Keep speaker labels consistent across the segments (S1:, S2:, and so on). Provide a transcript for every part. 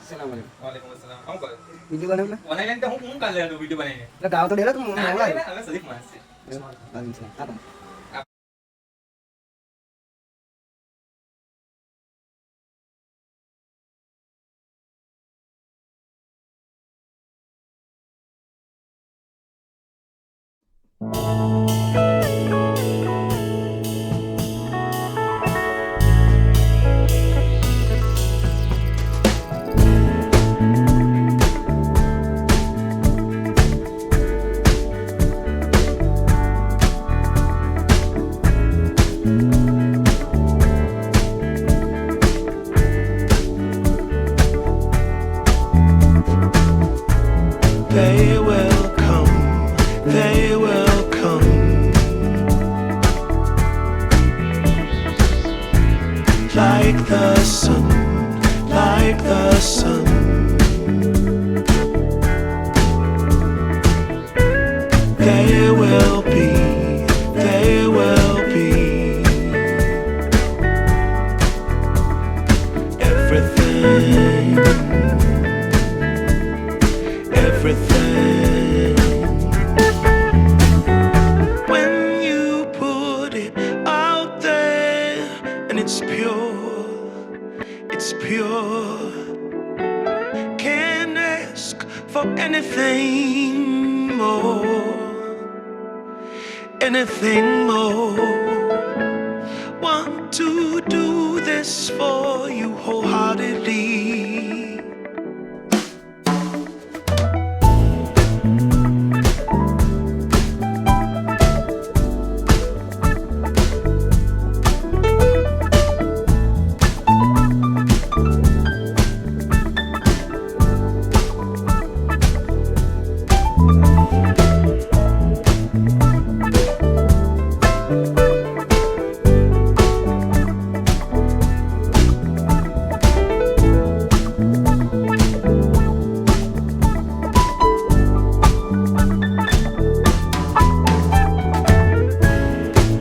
S1: Waalaikumsalam. Kamu kok?
S2: Video kan mana?
S1: Mana yang tahu mungkin kalian ada video mana ini?
S2: Lah kau tu dia lah tu mau
S1: Nah,
S2: lah.
S1: ini agak sedih masih.
S2: Apa?
S3: They will come, they will come, like the sun, like the sun. They will be, they will be everything, everything. When you put it out there and it's pure, can't ask for anything more, anything more. Want to do this for you wholeheartedly.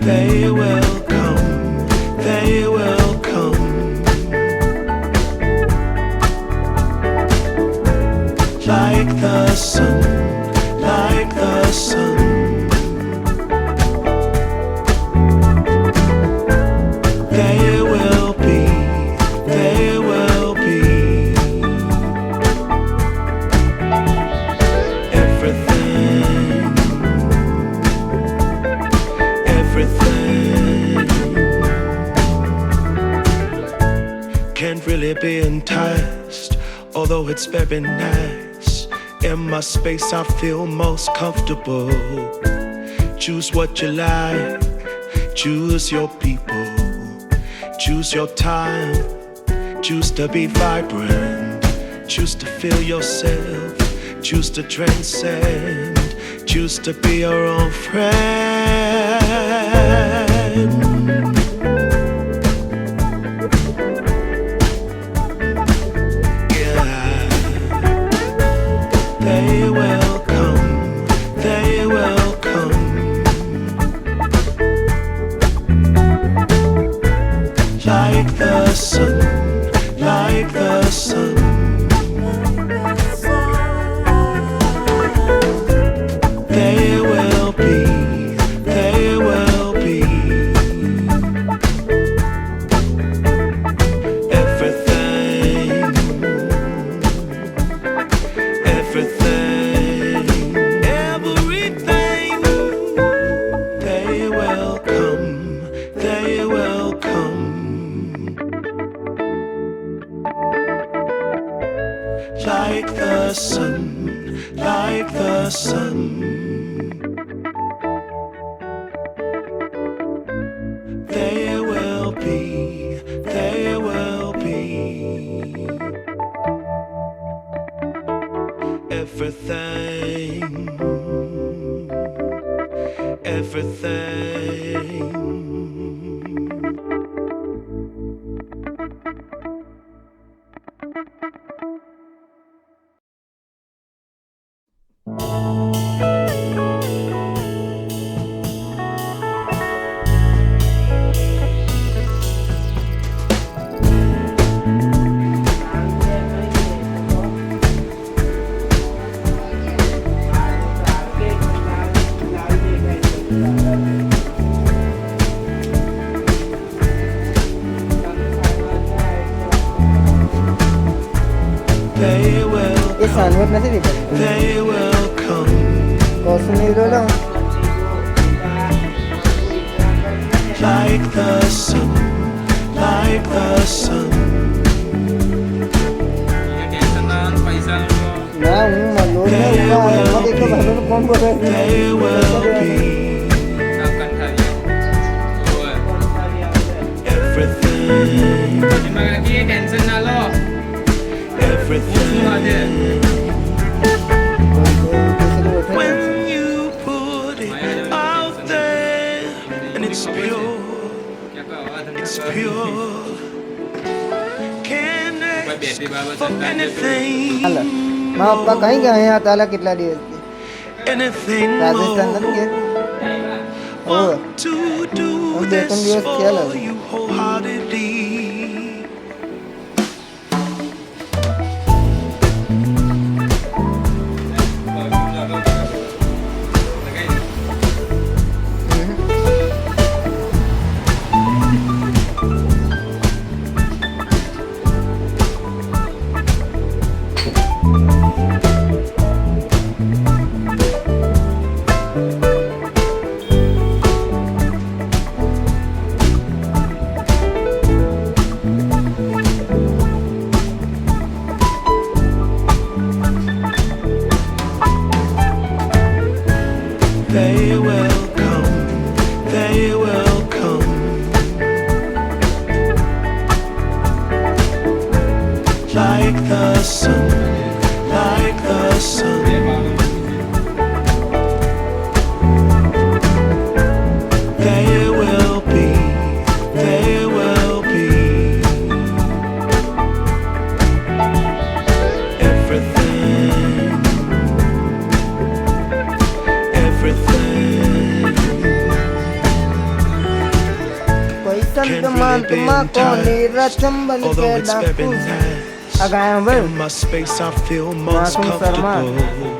S3: They will come, they will come, like the sun, like the sun. They will be, they will be everything, everything. Can't really be enticed, although it's very nice. In my space I feel most comfortable. Choose what you like, choose your people, choose your time, choose to be vibrant, choose to feel yourself, choose to transcend, choose to be your own friend. Yeah, they will come, they will come, like the sun, like the sun. They will be, they will be everything, everything, everything. They will come, they will come, like the sun, like the sun. They will be, they will be everything, everything. They will
S2: એ સાનવટ નથી દેખાતી
S3: They will come
S2: કોસની રોલો
S3: like the sun, like the sun.
S1: ये tension ना पैसा
S2: ના હું મલો ને એમાં દેખો ભાઈનો કોણ બોલે
S3: They will be
S1: सब कंठा दिया
S3: everything,
S1: जिसमें कि ये टेंशन ना लो
S3: everything. When you put it out there and it's pure,
S1: क्या कहा
S3: it's pure. Can't ask for anything,
S2: હાલો મા પપ્પા કઈ ગયા અહીંયા તાલા કેટલા દિવસથી
S3: anything
S2: રાજસ્થાન નથી
S3: more.
S2: ગયા
S3: Want to do
S2: Ông
S3: this
S2: con Dios
S3: for
S2: quiera.
S3: you wholeheartedly. They will come, they will come like the sun, like the sun. They will be, they will be everything, everything.
S2: પૈસા
S3: Can't
S2: તમામ
S3: really be
S2: તમા કોની
S3: enticed,
S2: રચમ બન કે
S3: although it's very
S2: ડાકુ
S3: nice.
S2: અગાયા બર
S3: In my space, I feel most
S2: Welcome, Sarma.
S3: comfortable.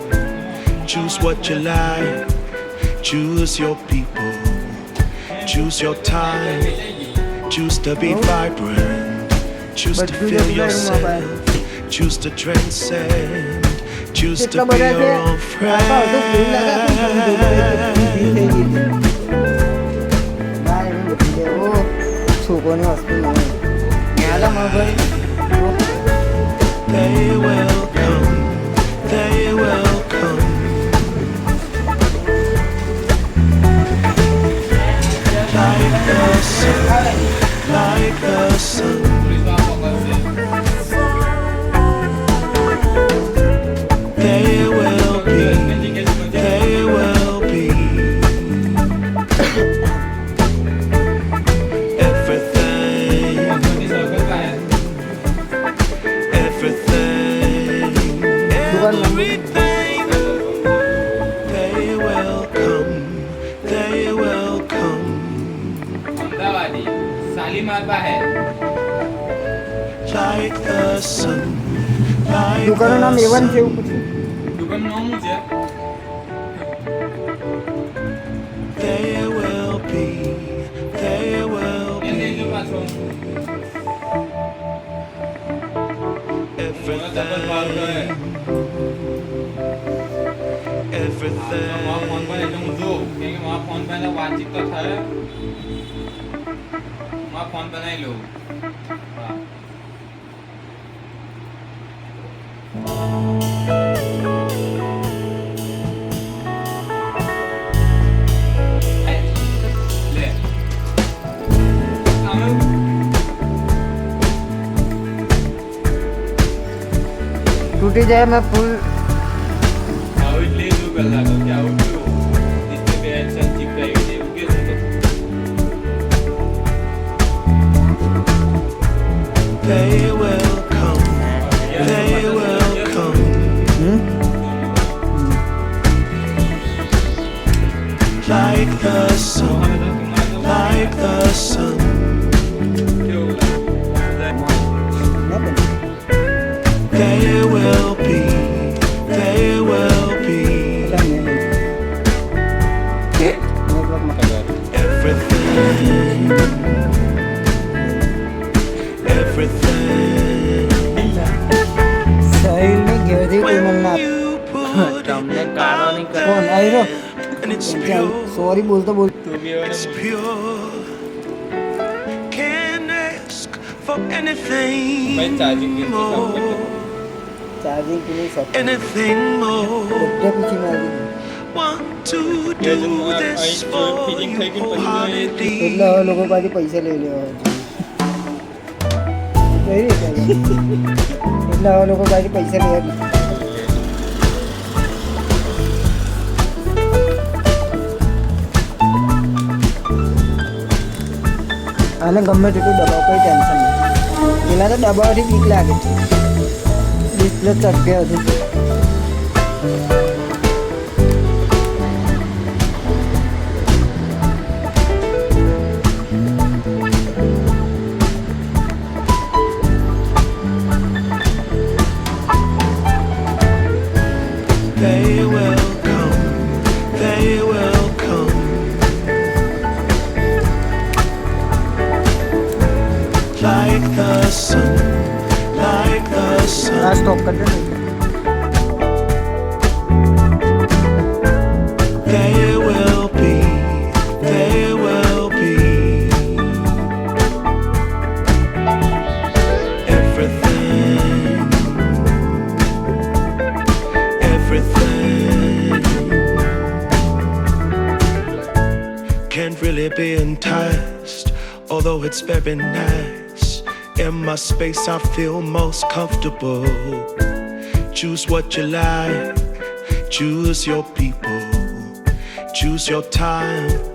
S3: Choose what you like, choose your people, choose your time, choose to be vibrant, choose
S2: But
S3: to
S2: do
S3: feel
S2: you like
S3: yourself, choose to transcend, choose to
S2: કેટલા
S3: be
S2: બધા
S3: your
S2: છે
S3: own
S2: બાપા તો ભૂલ લાગે
S3: friend.
S2: થઈ ગઈ ના એમ બધી ઓ છોકરોની વસ્તુ નહીં યાલા માં ભાઈ
S3: They will come, they will come like the sun, like the sun. They will be, they will be everything, everything, everything. They will come, they will come
S1: Ahmedabadi Shalimar है
S3: like the sun, like
S2: દુકાનનું નામ
S3: the
S2: એવન છે
S3: sun.
S2: એવું પૂછ્યું
S1: दुकान नाम છે
S3: They will be, they will
S1: ये
S3: be
S1: जो पाછો डबल भाव तो है
S3: everything,
S1: वहाँ फोन पर एकदम जो क्योंकि वहाँ फोन पर ना बातचीत तो था वहाँ फोन पर नहीं लो हाँ ले हमें
S2: તૂટી જાય મેં ફૂલ
S1: आउट ले दो गल्ला तो क्या आउट लो इसमें भी अच्छा चिपकाई हुई है उगे तो
S3: they will come, they will come like the sun, like the sun. They will be, they will be everything, everything.
S2: સહી सॉरी बोलता बोल.
S1: तू भी हो
S3: It's
S1: ना
S3: pure. Can't ask for
S1: भाई
S3: anything
S1: चार्जिंग गिर तो काम
S3: more.
S1: करता
S2: चार्जिंग की नहीं सब
S3: Anything more.
S2: बड्डे पीछे में आ गई.
S3: Want to
S1: ये
S3: do
S1: जो
S3: this
S1: I
S3: for
S1: feeling
S3: you
S1: થઈ ગઈ પછી
S3: wholeheartedly.
S2: એટલે હવે લોકો પાસે પૈસા લઈ લેવા કઈ રીતે એટલે હવે લોકો પાસે પૈસા લેવા આને ગમે તેટલું દબાવ કોઈ ટેન્શન નહીં પેલા તો દબાવથી બીક લાગે છે ડિસ્પ્લે તડકે હતી
S3: They will come, they will come. Like the sun, like the
S2: આ
S3: sun.
S2: સ્ટોપ કરી દે
S3: They will be, they will be. Everything, everything. Can't really be enticed, although it's very nice. In my space, I feel most comfortable. Choose what you like, choose your people, choose your time.